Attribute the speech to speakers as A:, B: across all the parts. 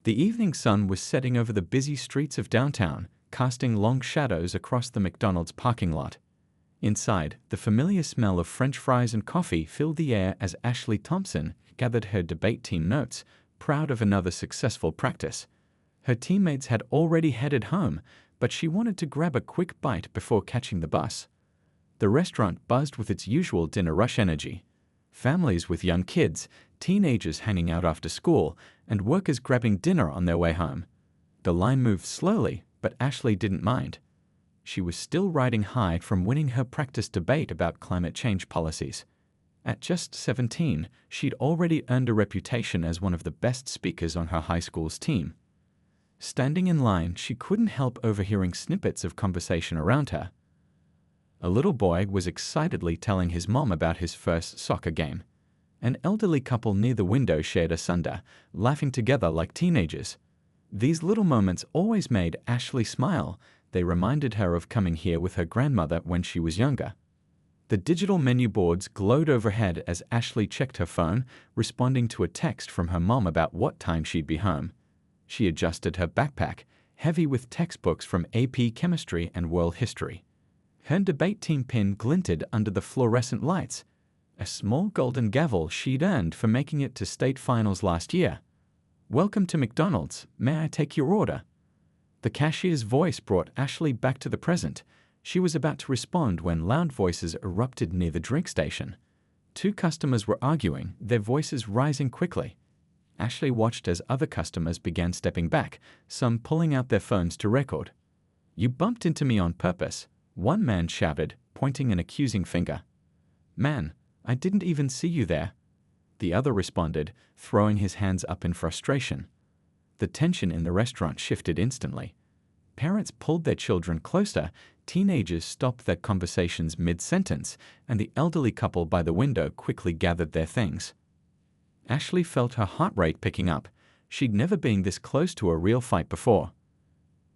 A: The evening sun was setting over the busy streets of downtown, casting long shadows across the McDonald's parking lot. Inside, the familiar smell of French fries and coffee filled the air as Ashley Thompson gathered her debate team notes, proud of another successful practice. Her teammates had already headed home, but she wanted to grab a quick bite before catching the bus. The restaurant buzzed with its usual dinner rush energy. Families with young kids, teenagers hanging out after school, and workers grabbing dinner on their way home. The line moved slowly, but Ashley didn't mind. She was still riding high from winning her practice debate about climate change policies. At just 17, she'd already earned a reputation as one of the best speakers on her high school's team. Standing in line, she couldn't help overhearing snippets of conversation around her. A little boy was excitedly telling his mom about his first soccer game. An elderly couple near the window shared a sundae, laughing together like teenagers. These little moments always made Ashley smile. They reminded her of coming here with her grandmother when she was younger. The digital menu boards glowed overhead as Ashley checked her phone, responding to a text from her mom about what time she'd be home. She adjusted her backpack, heavy with textbooks from AP Chemistry and World History. Her debate team pin glinted under the fluorescent lights, a small golden gavel she'd earned for making it to state finals last year. "Welcome to McDonald's. May I take your order?" The cashier's voice brought Ashley back to the present. She was about to respond when loud voices erupted near the drink station. Two customers were arguing, their voices rising quickly. Ashley watched as other customers began stepping back, some pulling out their phones to record. "You bumped into me on purpose," one man shouted, pointing an accusing finger. "Man, I didn't even see you there," the other responded, throwing his hands up in frustration. The tension in the restaurant shifted instantly. Parents pulled their children closer, teenagers stopped their conversations mid-sentence, and the elderly couple by the window quickly gathered their things. Ashley felt her heart rate picking up. She'd never been this close to a real fight before.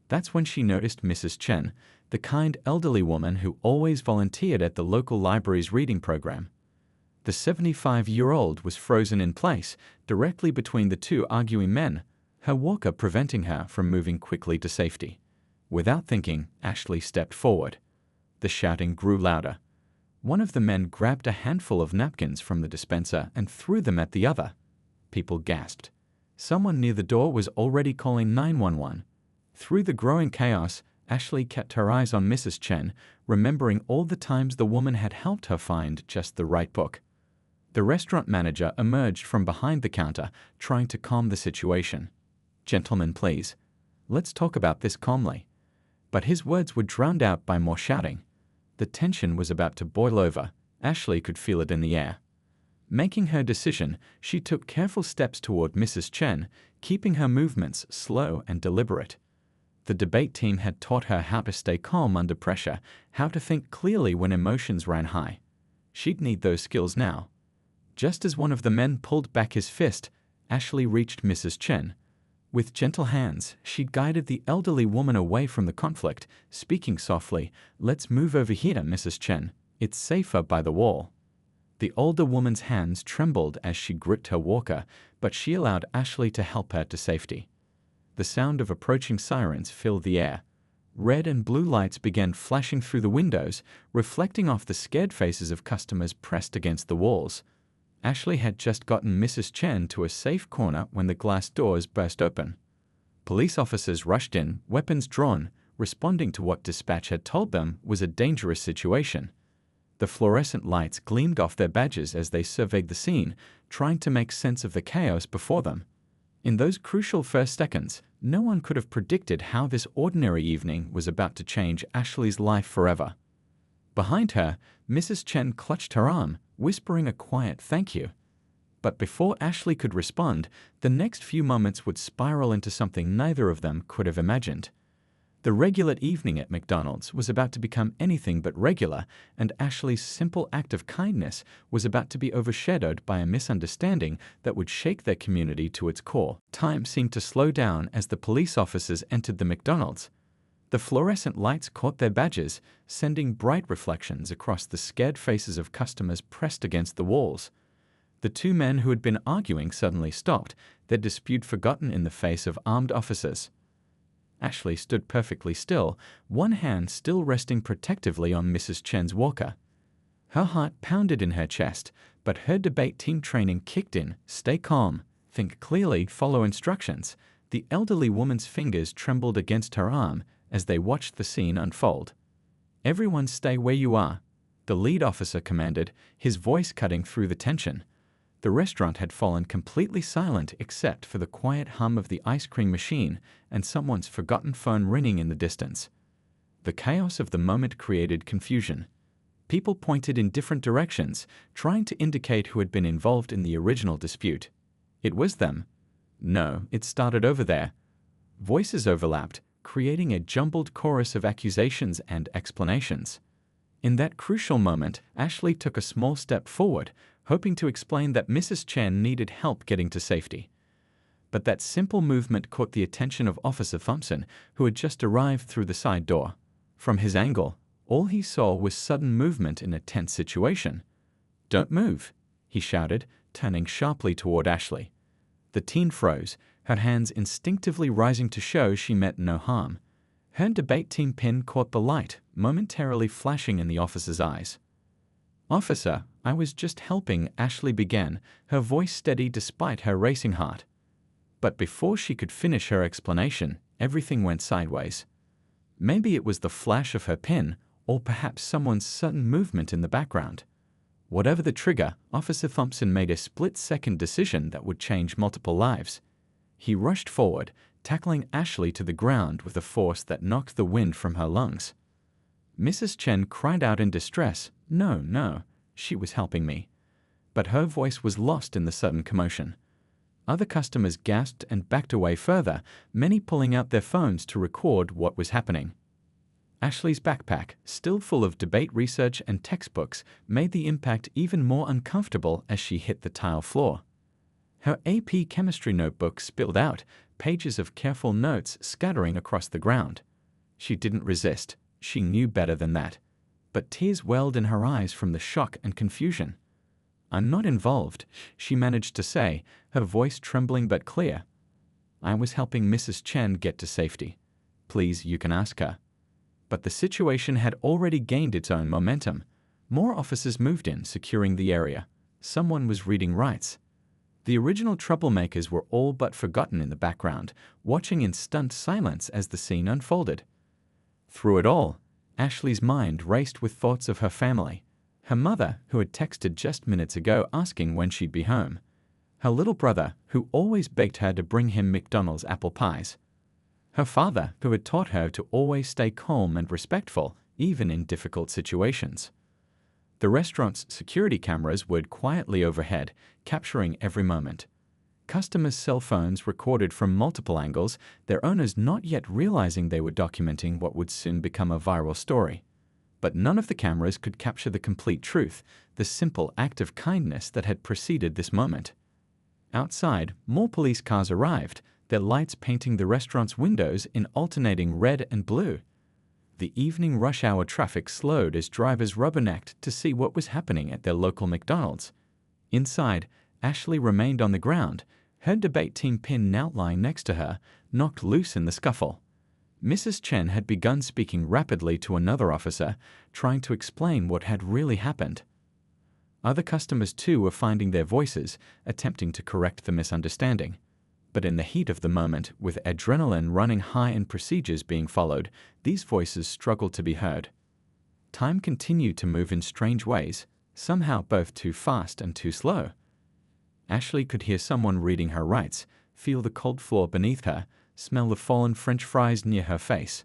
A: That's when she noticed Mrs. Chen, the kind elderly woman who always volunteered at the local library's reading program. The 75-year-old was frozen in place, directly between the two arguing men, her walker preventing her from moving quickly to safety. Without thinking, Ashley stepped forward. The shouting grew louder. One of the men grabbed a handful of napkins from the dispenser and threw them at the other. People gasped. Someone near the door was already calling 911. Through the growing chaos, Ashley kept her eyes on Mrs. Chen, remembering all the times the woman had helped her find just the right book. The restaurant manager emerged from behind the counter, trying to calm the situation. "Gentlemen, please. Let's talk about this calmly." But his words were drowned out by more shouting. The tension was about to boil over. Ashley could feel it in the air. Making her decision, she took careful steps toward Mrs. Chen, keeping her movements slow and deliberate. The debate team had taught her how to stay calm under pressure, how to think clearly when emotions ran high. She'd need those skills now. Just as one of the men pulled back his fist, Ashley reached Mrs. Chen. With gentle hands, she guided the elderly woman away from the conflict, speaking softly, "Let's move over here, Mrs. Chen. It's safer by the wall." The older woman's hands trembled as she gripped her walker, but she allowed Ashley to help her to safety. The sound of approaching sirens filled the air. Red and blue lights began flashing through the windows, reflecting off the scared faces of customers pressed against the walls. Ashley had just gotten Mrs. Chen to a safe corner when the glass doors burst open. Police officers rushed in, weapons drawn, responding to what dispatch had told them was a dangerous situation. The fluorescent lights gleamed off their badges as they surveyed the scene, trying to make sense of the chaos before them. In those crucial first seconds, no one could have predicted how this ordinary evening was about to change Ashley's life forever. Behind her, Mrs. Chen clutched her arm, whispering a quiet thank you. But before Ashley could respond, the next few moments would spiral into something neither of them could have imagined. The regular evening at McDonald's was about to become anything but regular, and Ashley's simple act of kindness was about to be overshadowed by a misunderstanding that would shake their community to its core. Time seemed to slow down as the police officers entered the McDonald's. The fluorescent lights caught their badges, sending bright reflections across the scared faces of customers pressed against the walls. The two men who had been arguing suddenly stopped, their dispute forgotten in the face of armed officers. Ashley stood perfectly still, one hand still resting protectively on Mrs. Chen's walker. Her heart pounded in her chest, but her debate team training kicked in. Stay calm, think clearly, follow instructions. The elderly woman's fingers trembled against her arm as they watched the scene unfold. Everyone stay where you are, the lead officer commanded, his voice cutting through the tension. The restaurant had fallen completely silent except for the quiet hum of the ice cream machine and someone's forgotten phone ringing in the distance. The chaos of the moment created confusion. People pointed in different directions, trying to indicate who had been involved in the original dispute. It was them. No, it started over there. Voices overlapped, creating a jumbled chorus of accusations and explanations. In that crucial moment, Ashley took a small step forward, hoping to explain that Mrs. Chen needed help getting to safety. But that simple movement caught the attention of Officer Thompson, who had just arrived through the side door. From his angle, all he saw was sudden movement in a tense situation. "Don't move," he shouted, turning sharply toward Ashley. The teen froze, her hands instinctively rising to show she meant no harm. Her debate team pin caught the light, momentarily flashing in the officer's eyes. "Officer, I was just helping," Ashley began, her voice steady despite her racing heart. But before she could finish her explanation, everything went sideways. Maybe it was the flash of her pin, or perhaps someone's sudden movement in the background. Whatever the trigger, Officer Thompson made a split-second decision that would change multiple lives. He rushed forward, tackling Ashley to the ground with a force that knocked the wind from her lungs. Mrs. Chen cried out in distress. "No, no, she was helping me." But her voice was lost in the sudden commotion. Other customers gasped and backed away further, many pulling out their phones to record what was happening. Ashley's backpack, still full of debate research and textbooks, made the impact even more uncomfortable as she hit the tile floor. Her AP chemistry notebook spilled out, pages of careful notes scattering across the ground. She didn't resist. She knew better than that. But tears welled in her eyes from the shock and confusion. "I'm not involved," she managed to say, her voice trembling but clear. "I was helping Mrs. Chen get to safety. Please, you can ask her." But the situation had already gained its own momentum. More officers moved in, securing the area. Someone was reading rights. The original troublemakers were all but forgotten in the background, watching in stunned silence as the scene unfolded. Through it all, Ashley's mind raced with thoughts of her family. Her mother, who had texted just minutes ago asking when she'd be home. Her little brother, who always begged her to bring him McDonald's apple pies. Her father, who had taught her to always stay calm and respectful, even in difficult situations. The restaurant's security cameras whirred quietly overhead, capturing every moment. Customers' cell phones recorded from multiple angles, their owners not yet realizing they were documenting what would soon become a viral story. But none of the cameras could capture the complete truth, the simple act of kindness that had preceded this moment. Outside, more police cars arrived, their lights painting the restaurant's windows in alternating red and blue. The evening rush hour traffic slowed as drivers rubbernecked to see what was happening at their local McDonald's. Inside, Ashley remained on the ground, her debate team pin now lying next to her, knocked loose in the scuffle. Mrs. Chen had begun speaking rapidly to another officer, trying to explain what had really happened. Other customers too were finding their voices, attempting to correct the misunderstanding. But in the heat of the moment, with adrenaline running high and procedures being followed, these voices struggled to be heard. Time continued to move in strange ways, somehow both too fast and too slow. Ashley could hear someone reading her rights, feel the cold floor beneath her, smell the fallen French fries near her face.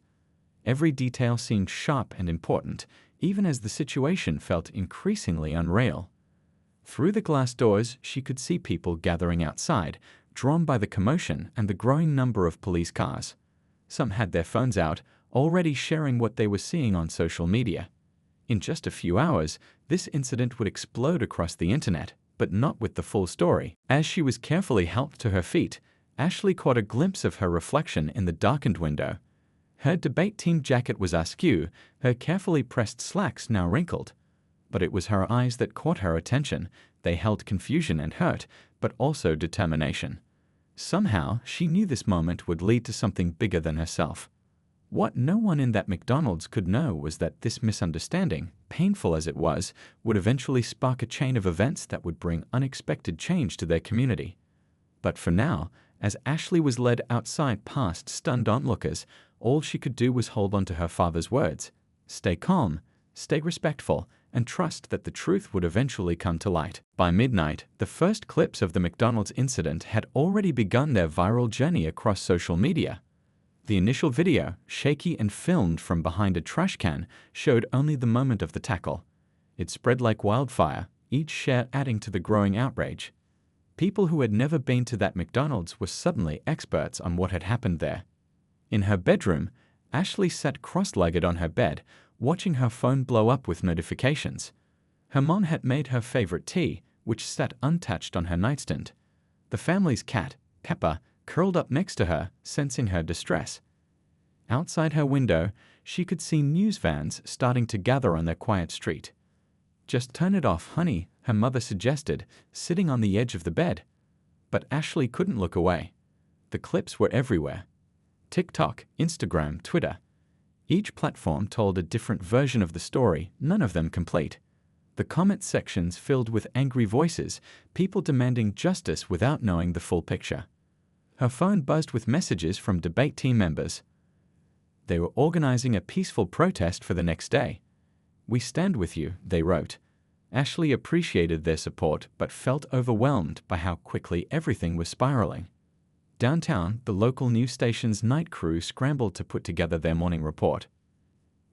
A: Every detail seemed sharp and important, even as the situation felt increasingly unreal. Through the glass doors, she could see people gathering outside, drawn by the commotion and the growing number of police cars. Some had their phones out, already sharing what they were seeing on social media. In just a few hours, this incident would explode across the internet, but not with the full story. As she was carefully helped to her feet, Ashley caught a glimpse of her reflection in the darkened window. Her debate team jacket was askew, her carefully pressed slacks now wrinkled. But it was her eyes that caught her attention, They held confusion and hurt, but also determination. Somehow, she knew this moment would lead to something bigger than herself. What no one in that McDonald's could know was that this misunderstanding, painful as it was, would eventually spark a chain of events that would bring unexpected change to their community. But for now, as Ashley was led outside past stunned onlookers, all she could do was hold on to her father's words. Stay calm, stay respectful, and trust that the truth would eventually come to light. By midnight, the first clips of the McDonald's incident had already begun their viral journey across social media. The initial video, shaky and filmed from behind a trash can, showed only the moment of the tackle. It spread like wildfire, each share adding to the growing outrage. People who had never been to that McDonald's were suddenly experts on what had happened there. In her bedroom, Ashley sat cross-legged on her bed, watching her phone blow up with notifications. Her mom had made her favorite tea, which sat untouched on her nightstand. The family's cat, Pepper, curled up next to her, sensing her distress. Outside her window, she could see news vans starting to gather on their quiet street. "Just turn it off, honey," her mother suggested, sitting on the edge of the bed. But Ashley couldn't look away. The clips were everywhere. TikTok, Instagram, Twitter. Each platform told a different version of the story, none of them complete. The comment sections filled with angry voices, people demanding justice without knowing the full picture. Her phone buzzed with messages from debate team members. They were organizing a peaceful protest for the next day. "We stand with you," they wrote. Ashley appreciated their support but felt overwhelmed by how quickly everything was spiraling. Downtown, the local news station's night crew scrambled to put together their morning report.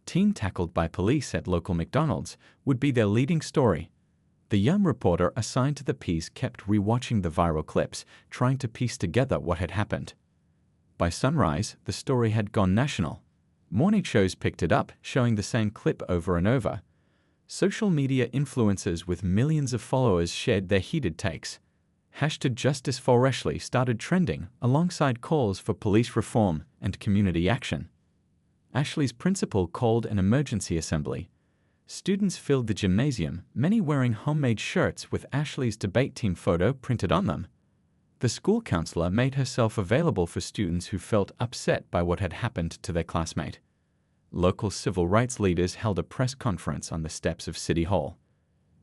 A: Teen tackled by police at local McDonald's would be their leading story. The young reporter assigned to the piece kept rewatching the viral clips, trying to piece together what had happened. By sunrise, the story had gone national. Morning shows picked it up, showing the same clip over and over. Social media influencers with millions of followers shared their heated takes. #JusticeForAshley started trending alongside calls for police reform and community action. Ashley's principal called an emergency assembly. Students filled the gymnasium, many wearing homemade shirts with Ashley's debate team photo printed on them. The school counselor made herself available for students who felt upset by what had happened to their classmate. Local civil rights leaders held a press conference on the steps of City Hall.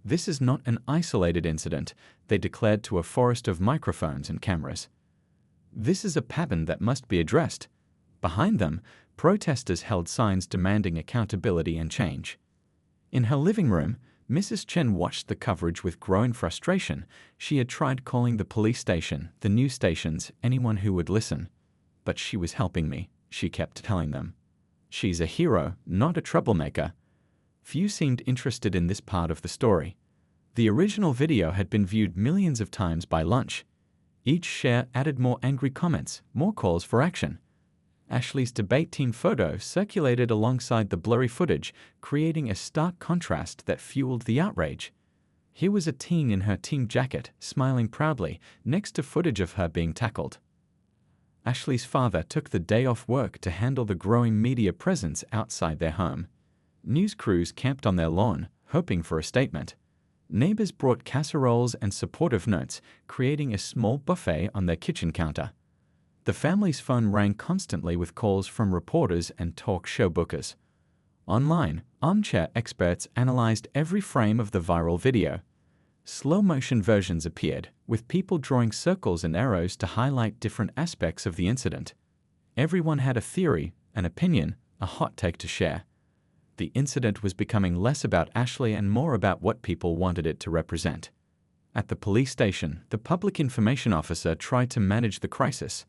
A: "This is not an isolated incident," they declared to a forest of microphones and cameras. "This is a pattern that must be addressed." Behind them, protesters held signs demanding accountability and change. In her living room, Mrs. Chen watched the coverage with growing frustration. She had tried calling the police station, the news stations, anyone who would listen. "But she was helping me," she kept telling them. "She's a hero, not a troublemaker." Few seemed interested in this part of the story. The original video had been viewed millions of times by lunch. Each share added more angry comments, more calls for action. Ashley's debate team photo circulated alongside the blurry footage, creating a stark contrast that fueled the outrage. Here was a teen in her team jacket, smiling proudly, next to footage of her being tackled. Ashley's father took the day off work to handle the growing media presence outside their home. News crews camped on their lawn, hoping for a statement. Neighbors brought casseroles and supportive notes, creating a small buffet on their kitchen counter. The family's phone rang constantly with calls from reporters and talk show bookers. Online, armchair experts analyzed every frame of the viral video. Slow-motion versions appeared, with people drawing circles and arrows to highlight different aspects of the incident. Everyone had a theory, an opinion, a hot take to share. The incident was becoming less about Ashley and more about what people wanted it to represent. At the police station, the public information officer tried to manage the crisis.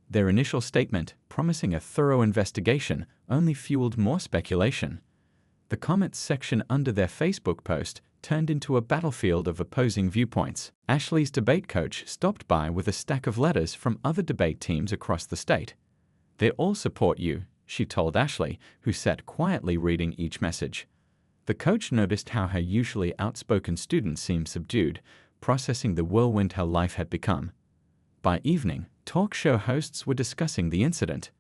A: Their initial statement, promising a thorough investigation, only fueled more speculation. The comments section under their Facebook post turned into a battlefield of opposing viewpoints. Ashley's debate coach stopped by with a stack of letters from other debate teams across the state. "They all support you," she told Ashley, who sat quietly reading each message. The coach noticed how her usually outspoken student seemed subdued, processing the whirlwind her life had become. By evening, talk show hosts were discussing the incident.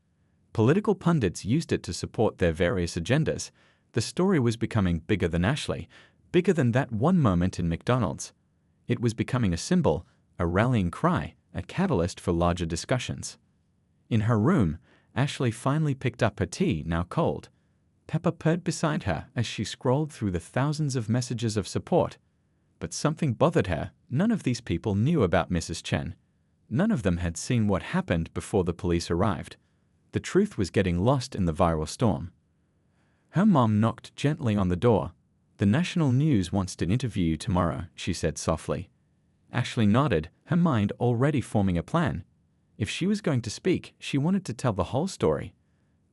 A: Political pundits used it to support their various agendas. The story was becoming bigger than Ashley, bigger than that one moment in McDonald's. It was becoming a symbol, a rallying cry, a catalyst for larger discussions. In her room, Ashley finally picked up her tea, now cold. Pepper purred beside her as she scrolled through the thousands of messages of support. But something bothered her. None of these people knew about Mrs. Chen. None of them had seen what happened before the police arrived. The truth was getting lost in the viral storm. Her mom knocked gently on the door. "The national news wants to interview you tomorrow," she said softly. Ashley nodded, her mind already forming a plan. If she was going to speak, she wanted to tell the whole story.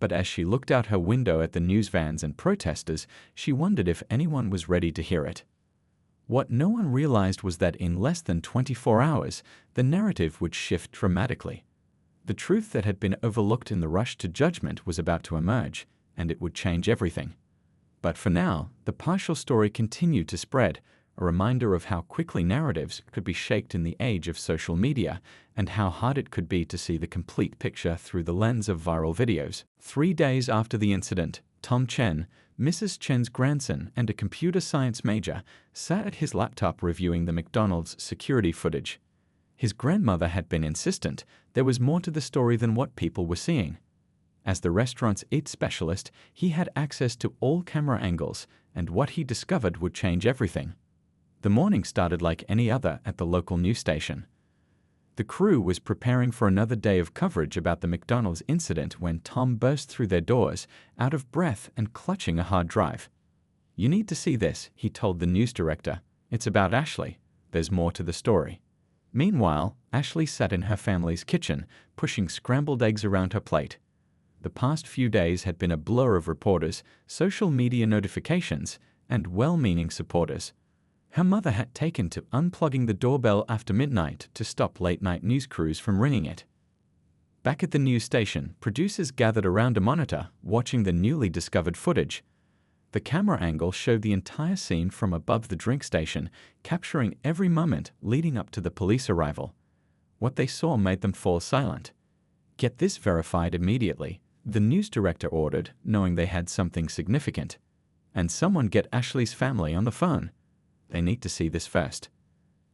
A: But as she looked out her window at the news vans and protesters, she wondered if anyone was ready to hear it. What no one realized was that in less than 24 hours, the narrative would shift dramatically. The truth that had been overlooked in the rush to judgment was about to emerge, and it would change everything. But for now, the partial story continued to spread, a reminder of how quickly narratives could be shaped in the age of social media and how hard it could be to see the complete picture through the lens of viral videos. 3 days after the incident, Tom Chen, Mrs. Chen's grandson and a computer science major, sat at his laptop reviewing the McDonald's security footage. His grandmother had been insistent there was more to the story than what people were seeing. As the restaurant's eat specialist, he had access to all camera angles, and what he discovered would change everything. The morning started like any other at the local news station. The crew was preparing for another day of coverage about the McDonald's incident when Tom burst through their doors, out of breath and clutching a hard drive. "You need to see this," he told the news director. "It's about Ashley. There's more to the story." Meanwhile, Ashley sat in her family's kitchen, pushing scrambled eggs around her plate. The past few days had been a blur of reporters, social media notifications, and well-meaning supporters. Her mother had taken to unplugging the doorbell after midnight to stop late-night news crews from ringing it. Back at the news station, producers gathered around a monitor, watching the newly discovered footage. The camera angle showed the entire scene from above the drink station, capturing every moment leading up to the police arrival. What they saw made them fall silent. "Get this verified immediately," the news director ordered, knowing they had something significant. "And someone get Ashley's family on the phone. They need to see this first."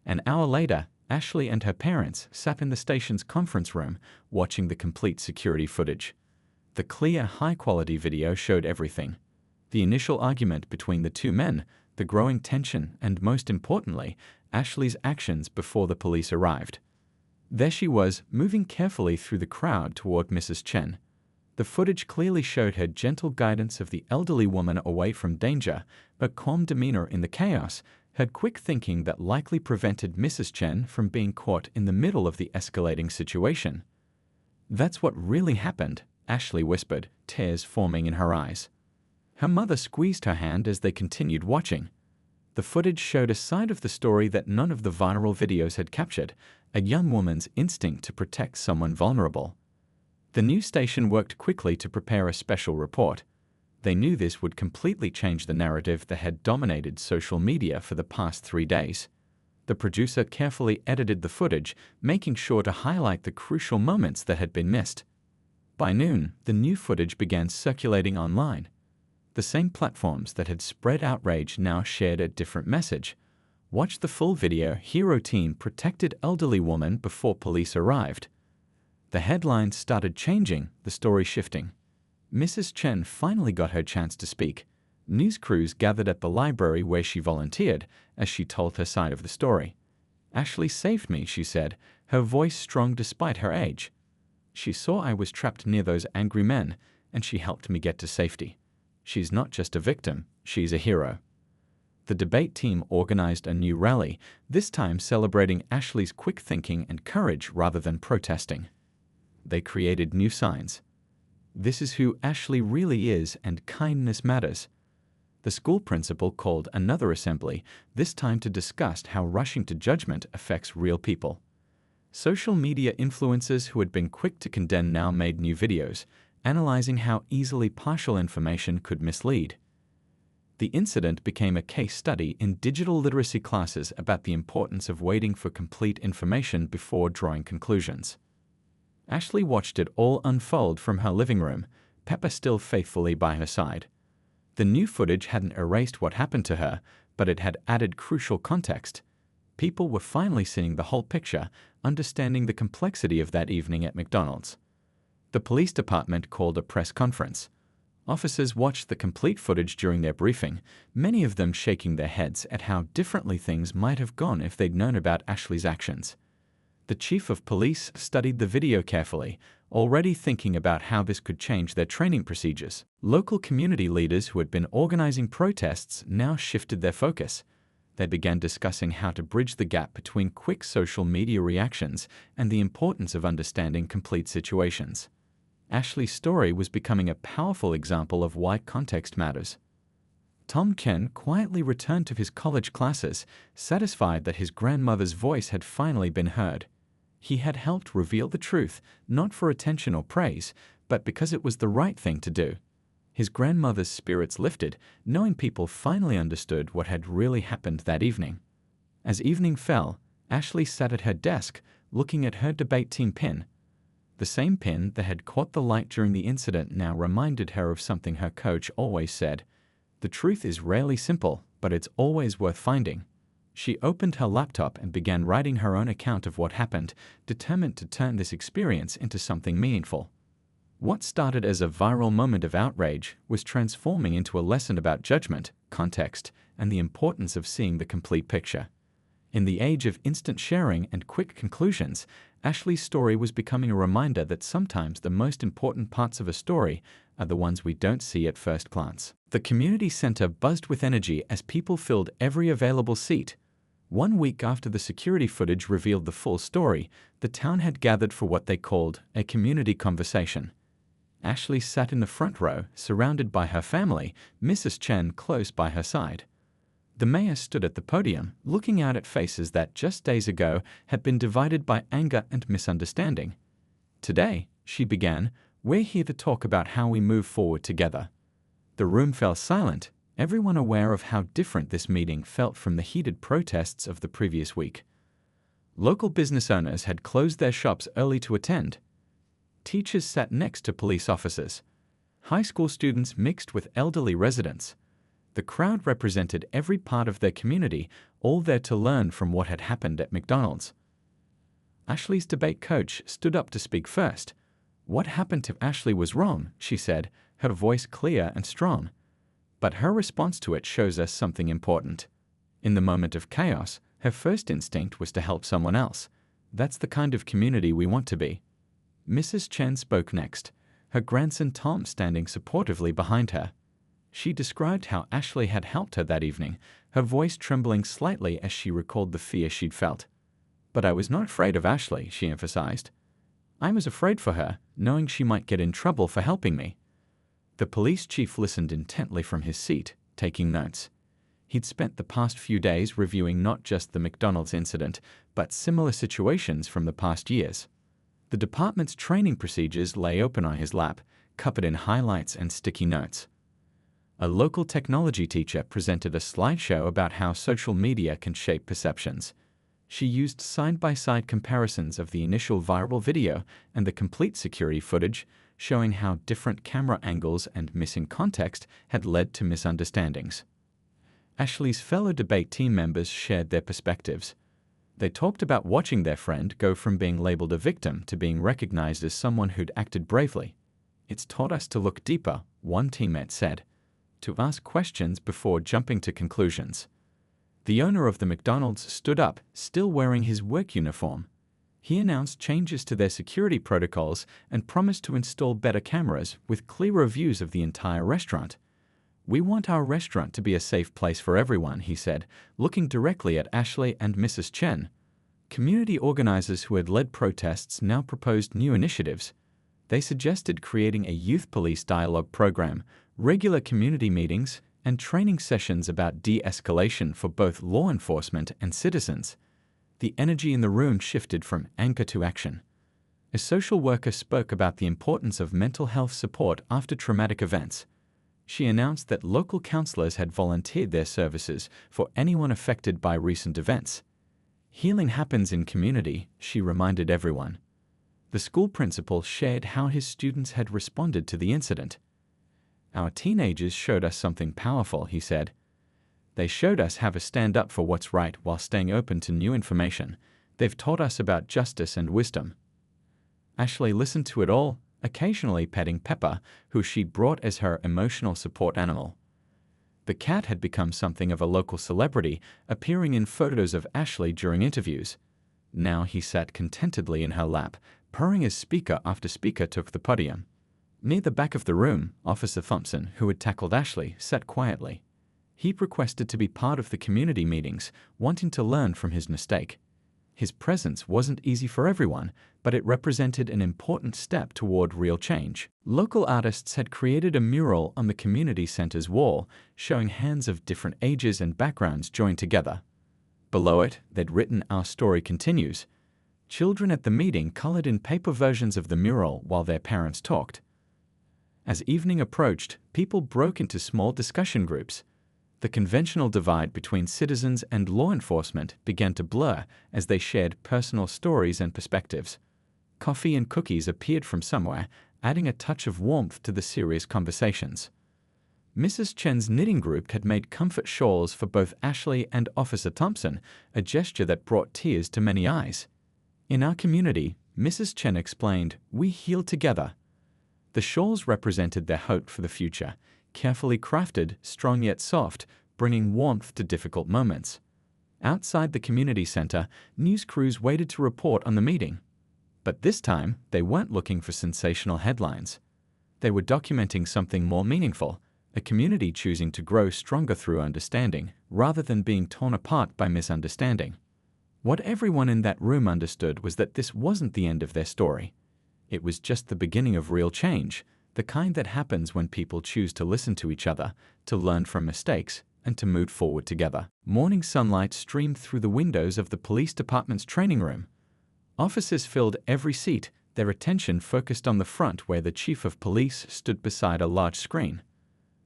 A: An hour later, Ashley and her parents sat in the station's conference room, watching the complete security footage. The clear, high-quality video showed everything. The initial argument between the two men, the growing tension, and most importantly, Ashley's actions before the police arrived. There she was, moving carefully through the crowd toward Mrs. Chen. The footage clearly showed her gentle guidance of the elderly woman away from danger, her calm demeanor in the chaos, her quick thinking that likely prevented Mrs. Chen from being caught in the middle of the escalating situation. "That's what really happened," Ashley whispered, tears forming in her eyes. Her mother squeezed her hand as they continued watching. The footage showed a side of the story that none of the viral videos had captured, a young woman's instinct to protect someone vulnerable. The news station worked quickly to prepare a special report. They knew this would completely change the narrative that had dominated social media for the past 3 days. The producer carefully edited the footage, making sure to highlight the crucial moments that had been missed. By noon, the new footage began circulating online. The same platforms that had spread outrage now shared a different message. "Watch the full video. Hero team protected elderly woman before police arrived." The headlines started changing, the story shifting. Mrs. Chen finally got her chance to speak. News crews gathered at the library where she volunteered as she told her side of the story. "Ashley saved me," she said, her voice strong despite her age. "She saw I was trapped near those angry men, and she helped me get to safety. She's not just a victim, she's a hero." The debate team organized a new rally, this time celebrating Ashley's quick thinking and courage rather than protesting. They created new signs. "This is who Ashley really is, and kindness matters." The school principal called another assembly, this time to discuss how rushing to judgment affects real people. Social media influencers who had been quick to condemn now made new videos, analyzing how easily partial information could mislead. The incident became a case study in digital literacy classes about the importance of waiting for complete information before drawing conclusions. Ashley watched it all unfold from her living room, Pepper still faithfully by her side. The new footage hadn't erased what happened to her, but it had added crucial context. People were finally seeing the whole picture, understanding the complexity of that evening at McDonald's. The police department called a press conference. Officers watched the complete footage during their briefing, many of them shaking their heads at how differently things might have gone if they'd known about Ashley's actions. The chief of police studied the video carefully, already thinking about how this could change their training procedures. Local community leaders who had been organizing protests now shifted their focus. They began discussing how to bridge the gap between quick social media reactions and the importance of understanding complete situations. Ashley's story was becoming a powerful example of why context matters. Tom Ken quietly returned to his college classes, satisfied that his grandmother's voice had finally been heard. He had helped reveal the truth, not for attention or praise, but because it was the right thing to do. His grandmother's spirits lifted, knowing people finally understood what had really happened that evening. As evening fell, Ashley sat at her desk, looking at her debate team pin. The same pin that had caught the light during the incident now reminded her of something her coach always said: "The truth is rarely simple, but it's always worth finding." She opened her laptop and began writing her own account of what happened, determined to turn this experience into something meaningful. What started as a viral moment of outrage was transforming into a lesson about judgment, context, and the importance of seeing the complete picture. In the age of instant sharing and quick conclusions, Ashley's story was becoming a reminder that sometimes the most important parts of a story are the ones we don't see at first glance. The community center buzzed with energy as people filled every available seat. 1 week after the security footage revealed the full story, the town had gathered for what they called a community conversation. Ashley sat in the front row, surrounded by her family, Mrs. Chen close by her side. The mayor stood at the podium, looking out at faces that just days ago had been divided by anger and misunderstanding. "Today," she began, "we're here to talk about how we move forward together." The room fell silent, everyone aware of how different this meeting felt from the heated protests of the previous week. Local business owners had closed their shops early to attend. Teachers sat next to police officers. High school students mixed with elderly residents. The crowd represented every part of their community, all there to learn from what had happened at McDonald's. Ashley's debate coach stood up to speak first. "What happened to Ashley was wrong," she said, her voice clear and strong. But her response to it shows us something important. In the moment of chaos, her first instinct was to help someone else. That's the kind of community we want to be. Mrs. Chen spoke next, her grandson Tom standing supportively behind her. She described how Ashley had helped her that evening, her voice trembling slightly as she recalled the fear she'd felt. "But I was not afraid of Ashley," she emphasized. "I was afraid for her, knowing she might get in trouble for helping me." The police chief listened intently from his seat, taking notes. He'd spent the past few days reviewing not just the McDonald's incident, but similar situations from the past years. The department's training procedures lay open on his lap, covered in highlights and sticky notes. A local technology teacher presented a slideshow about how social media can shape perceptions. She used side-by-side comparisons of the initial viral video and the complete security footage, showing how different camera angles and missing context had led to misunderstandings. Ashley's fellow debate team members shared their perspectives. They talked about watching their friend go from being labeled a victim to being recognized as someone who'd acted bravely. "It's taught us to look deeper," one teammate said, "to ask questions before jumping to conclusions." The owner of the McDonald's stood up, still wearing his work uniform. He announced changes to their security protocols and promised to install better cameras with clearer views of the entire restaurant. "We want our restaurant to be a safe place for everyone," he said, looking directly at Ashley and Mrs. Chen. Community organizers who had led protests now proposed new initiatives. They suggested creating a youth police dialogue program, regular community meetings, and training sessions about de-escalation for both law enforcement and citizens. The energy in the room shifted from anger to action. A social worker spoke about the importance of mental health support after traumatic events. She announced that local counselors had volunteered their services for anyone affected by recent events. "Healing happens in community," she reminded everyone. The school principal shared how his students had responded to the incident. "Our teenagers showed us something powerful," he said. They showed us how to stand up for what's right while staying open to new information. They've taught us about justice and wisdom. Ashley listened to it all, occasionally petting Pepper, who she'd brought as her emotional support animal. The cat had become something of a local celebrity, appearing in photos of Ashley during interviews. Now he sat contentedly in her lap, purring as speaker after speaker took the podium. Near the back of the room, Officer Thompson, who had tackled Ashley, sat quietly. He'd requested to be part of the community meetings, wanting to learn from his mistake. His presence wasn't easy for everyone, but it represented an important step toward real change. Local artists had created a mural on the community center's wall, showing hands of different ages and backgrounds joined together. Below it, they'd written "Our story continues." Children at the meeting colored in paper versions of the mural while their parents talked. As evening approached, people broke into small discussion groups. The conventional divide between citizens and law enforcement began to blur as they shared personal stories and perspectives. Coffee and cookies appeared from somewhere, adding a touch of warmth to the serious conversations. Mrs. Chen's knitting group had made comfort shawls for both Ashley and Officer Thompson, a gesture that brought tears to many eyes. In our community, Mrs. Chen explained, "We heal together." The shawls represented their hope for the future, carefully crafted, strong yet soft, bringing warmth to difficult moments. Outside the community center, news crews waited to report on the meeting. But this time, they weren't looking for sensational headlines. They were documenting something more meaningful, a community choosing to grow stronger through understanding, rather than being torn apart by misunderstanding. What everyone in that room understood was that this wasn't the end of their story. It was just the beginning of real change, the kind that happens when people choose to listen to each other, to learn from mistakes, and to move forward together. Morning sunlight streamed through the windows of the police department's training room. Officers filled every seat, their attention focused on the front where the chief of police stood beside a large screen.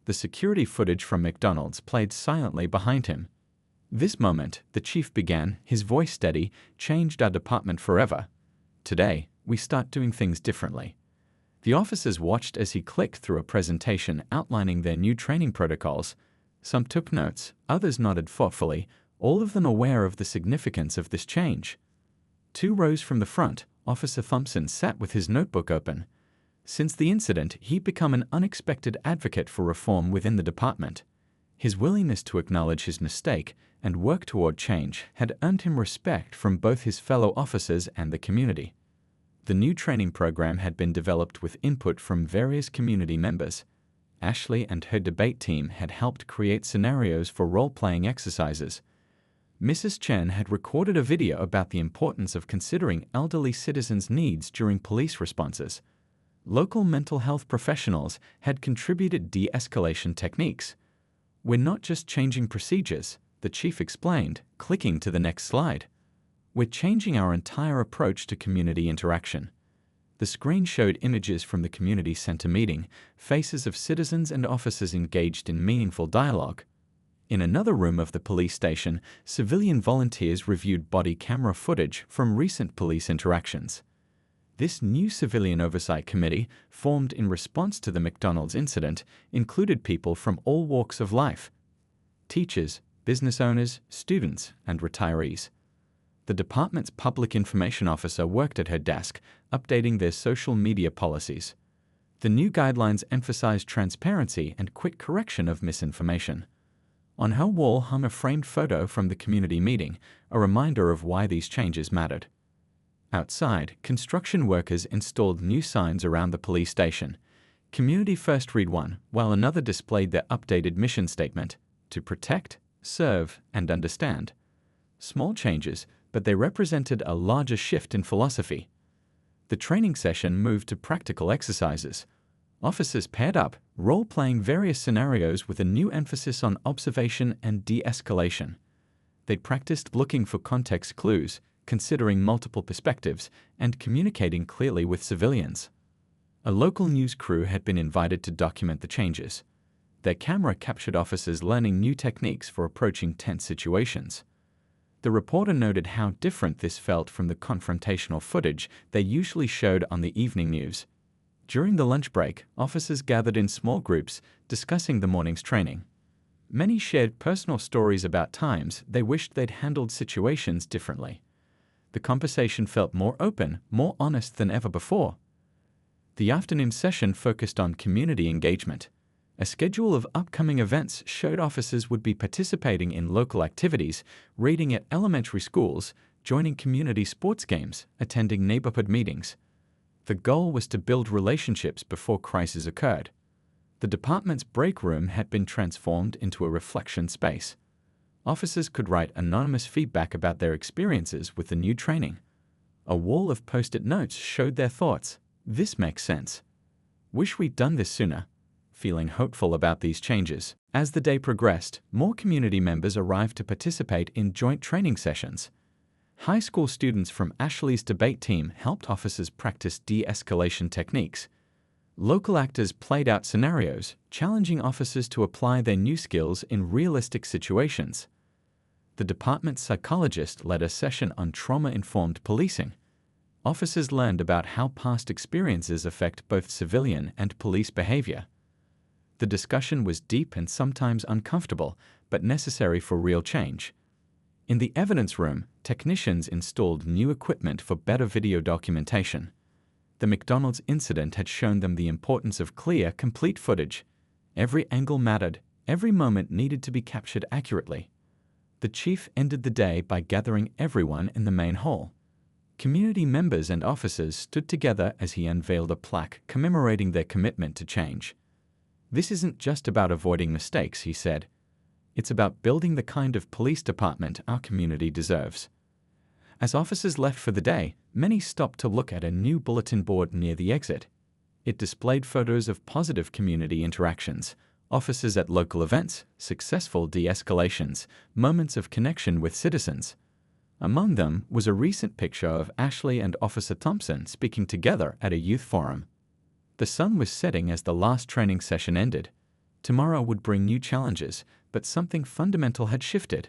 A: The security footage from McDonald's played silently behind him. This moment, the chief began, his voice steady, changed our department forever. Today, we start doing things differently. The officers watched as he clicked through a presentation outlining their new training protocols. Some took notes, others nodded thoughtfully, all of them aware of the significance of this change. 2 rows from the front, Officer Thompson sat with his notebook open. Since the incident, he'd become an unexpected advocate for reform within the department. His willingness to acknowledge his mistake and work toward change had earned him respect from both his fellow officers and the community. The new training program had been developed with input from various community members. Ashley and her debate team had helped create scenarios for role-playing exercises. Mrs. Chen had recorded a video about the importance of considering elderly citizens' needs during police responses. Local mental health professionals had contributed de-escalation techniques. "We're not just changing procedures," the chief explained, clicking to the next slide. "We're changing our entire approach to community interaction." The screen showed images from the community center meeting, faces of citizens and officers engaged in meaningful dialogue. In another room of the police station, civilian volunteers reviewed body camera footage from recent police interactions. This new civilian oversight committee, formed in response to the McDonald's incident, included people from all walks of life: teachers, business owners, students, and retirees. The department's public information officer worked at her desk, updating their social media policies. The new guidelines emphasized transparency and quick correction of misinformation. On her wall hung a framed photo from the community meeting, a reminder of why these changes mattered. Outside, construction workers installed new signs around the police station. Community First read one, while another displayed their updated mission statement: to protect, serve, and understand. Small changes, but they represented a larger shift in philosophy. The training session moved to practical exercises. Officers paired up, role-playing various scenarios with a new emphasis on observation and de-escalation. They practiced looking for context clues, considering multiple perspectives, and communicating clearly with civilians. A local news crew had been invited to document the changes. Their camera captured officers learning new techniques for approaching tense situations. The reporter noted how different this felt from the confrontational footage they usually showed on the evening news. During the lunch break, officers gathered in small groups, discussing the morning's training. Many shared personal stories about times they wished they'd handled situations differently. The conversation felt more open, more honest than ever before. The afternoon session focused on community engagement. A schedule of upcoming events showed officers would be participating in local activities, reading at elementary schools, joining community sports games, attending neighborhood meetings. The goal was to build relationships before crises occurred. The department's break room had been transformed into a reflection space. Officers could write anonymous feedback about their experiences with the new training. A wall of post-it notes showed their thoughts. This makes sense. Wish we'd done this sooner. Feeling hopeful about these changes. As the day progressed, more community members arrived to participate in joint training sessions. High school students from Ashley's debate team helped officers practice de-escalation techniques. Local actors played out scenarios, challenging officers to apply their new skills in realistic situations. The department's psychologist led a session on trauma-informed policing. Officers learned about how past experiences affect both civilian and police behavior. The discussion was deep and sometimes uncomfortable, but necessary for real change. In the evidence room, technicians installed new equipment for better video documentation. The McDonald's incident had shown them the importance of clear, complete footage. Every angle mattered, every moment needed to be captured accurately. The chief ended the day by gathering everyone in the main hall. Community members and officers stood together as he unveiled a plaque commemorating their commitment to change. "This isn't just about avoiding mistakes," he said. "It's about building the kind of police department our community deserves." As officers left for the day, many stopped to look at a new bulletin board near the exit. It displayed photos of positive community interactions, officers at local events, successful de-escalations, moments of connection with citizens. Among them was a recent picture of Ashley and Officer Thompson speaking together at a youth forum. The sun was setting as the last training session ended. Tomorrow would bring new challenges, but something fundamental had shifted.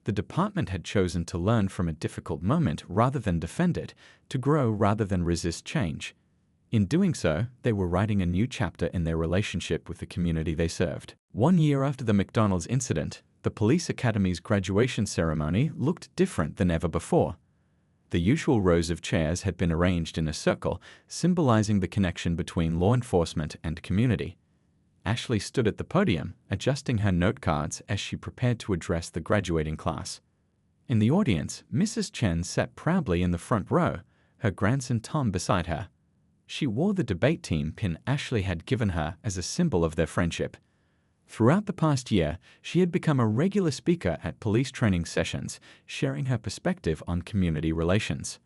A: The department had chosen to learn from a difficult moment rather than defend it, to grow rather than resist change. In doing so, they were writing a new chapter in their relationship with the community they served. 1 year after the McDonald's incident, the police academy's graduation ceremony looked different than ever before. The usual rows of chairs had been arranged in a circle, symbolizing the connection between law enforcement and community. Ashley stood at the podium, adjusting her note cards as she prepared to address the graduating class. In the audience, Mrs. Chen sat proudly in the front row, her grandson Tom beside her. She wore the debate team pin Ashley had given her as a symbol of their friendship. Throughout the past year, she had become a regular speaker at police training sessions, sharing her perspective on community relations.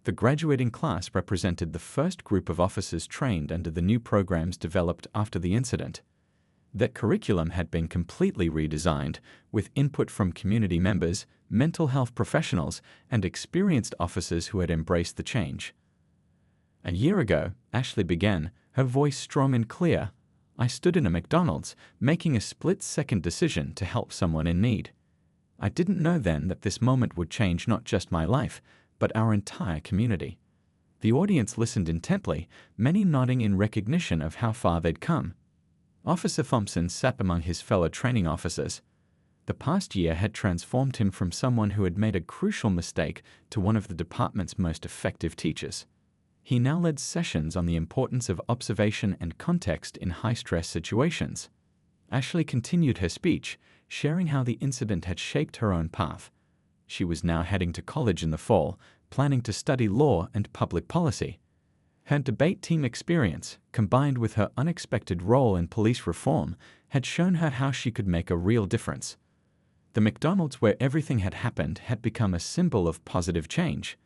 A: The graduating class represented the first group of officers trained under the new programs developed after the incident. That curriculum had been completely redesigned, with input from community members, mental health professionals, and experienced officers who had embraced the change. A year ago, Ashley began, her voice strong and clear. "I stood in a McDonald's, making a split-second decision to help someone in need. I didn't know then that this moment would change not just my life, but our entire community." The audience listened intently, many nodding in recognition of how far they'd come. Officer Thompson sat among his fellow training officers. The past year had transformed him from someone who had made a crucial mistake to one of the department's most effective teachers. He now led sessions on the importance of observation and context in high-stress situations. Ashley continued her speech, sharing how the incident had shaped her own path. She was now heading to college in the fall, planning to study law and public policy. Her debate team experience, combined with her unexpected role in police reform, had shown her how she could make a real difference. The McDonald's where everything had happened had become a symbol of positive change.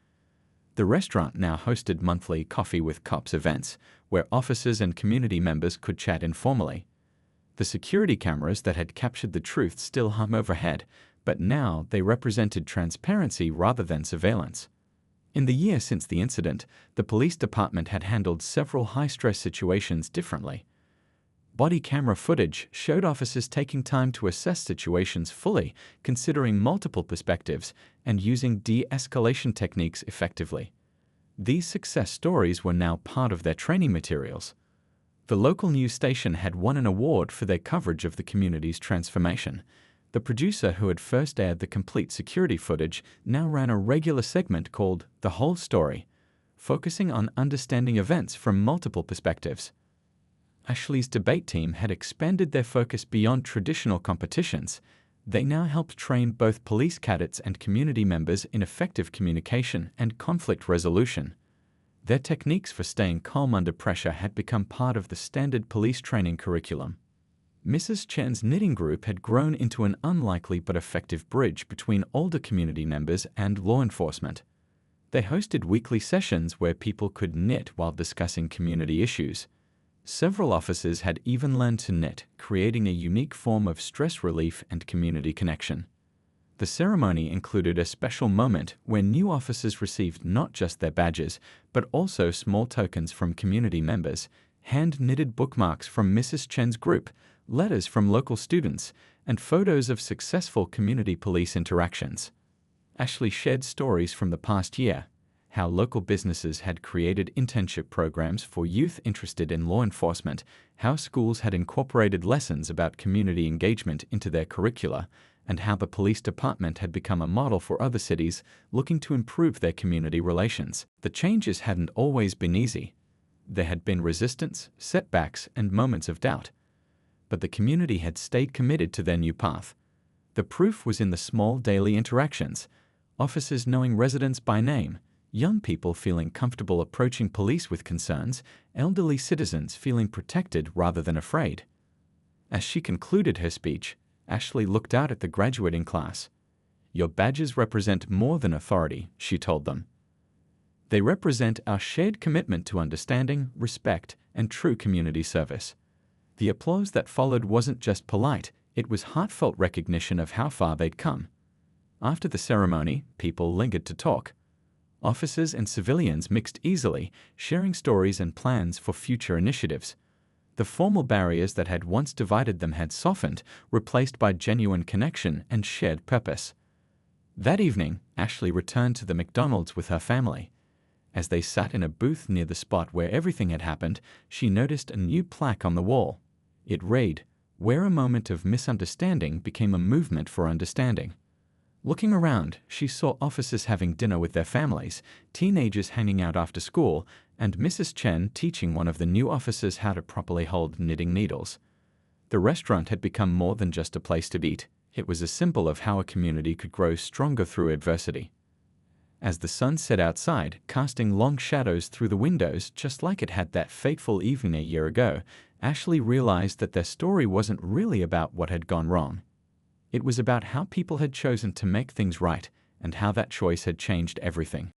A: The restaurant now hosted monthly Coffee with Cops events, where officers and community members could chat informally. The security cameras that had captured the truth still hung overhead, but now they represented transparency rather than surveillance. In the year since the incident, the police department had handled several high-stress situations differently. Body camera footage showed officers taking time to assess situations fully, considering multiple perspectives, and using de-escalation techniques effectively. These success stories were now part of their training materials. The local news station had won an award for their coverage of the community's transformation. The producer who had first aired the complete security footage now ran a regular segment called The Whole Story, focusing on understanding events from multiple perspectives. Ashley's debate team had expanded their focus beyond traditional competitions. They now helped train both police cadets and community members in effective communication and conflict resolution. Their techniques for staying calm under pressure had become part of the standard police training curriculum. Mrs. Chen's knitting group had grown into an unlikely but effective bridge between older community members and law enforcement. They hosted weekly sessions where people could knit while discussing community issues. Several officers had even learned to knit, creating a unique form of stress relief and community connection. The ceremony included a special moment where new officers received not just their badges, but also small tokens from community members, hand-knitted bookmarks from Mrs. Chen's group, letters from local students, and photos of successful community police interactions. Ashley shared stories from the past year, how local businesses had created internship programs for youth interested in law enforcement, how schools had incorporated lessons about community engagement into their curricula, and how the police department had become a model for other cities looking to improve their community relations. The changes hadn't always been easy. There had been resistance, setbacks, and moments of doubt. But the community had stayed committed to their new path. The proof was in the small daily interactions, officers knowing residents by name, young people feeling comfortable approaching police with concerns, elderly citizens feeling protected rather than afraid. As she concluded her speech, Ashley looked out at the graduating class. "Your badges represent more than authority," she told them. "They represent our shared commitment to understanding, respect, and true community service." The applause that followed wasn't just polite, it was heartfelt recognition of how far they'd come. After the ceremony, people lingered to talk. Officers and civilians mixed easily, sharing stories and plans for future initiatives. The formal barriers that had once divided them had softened, replaced by genuine connection and shared purpose. That evening, Ashley returned to the McDonald's with her family. As they sat in a booth near the spot where everything had happened, she noticed a new plaque on the wall. It read, "Where a moment of misunderstanding became a movement for understanding." Looking around, she saw officers having dinner with their families, teenagers hanging out after school, and Mrs. Chen teaching one of the new officers how to properly hold knitting needles. The restaurant had become more than just a place to eat. It was a symbol of how a community could grow stronger through adversity. As the sun set outside, casting long shadows through the windows just like it had that fateful evening a year ago, Ashley realized that their story wasn't really about what had gone wrong. It was about how people had chosen to make things right and how that choice had changed everything.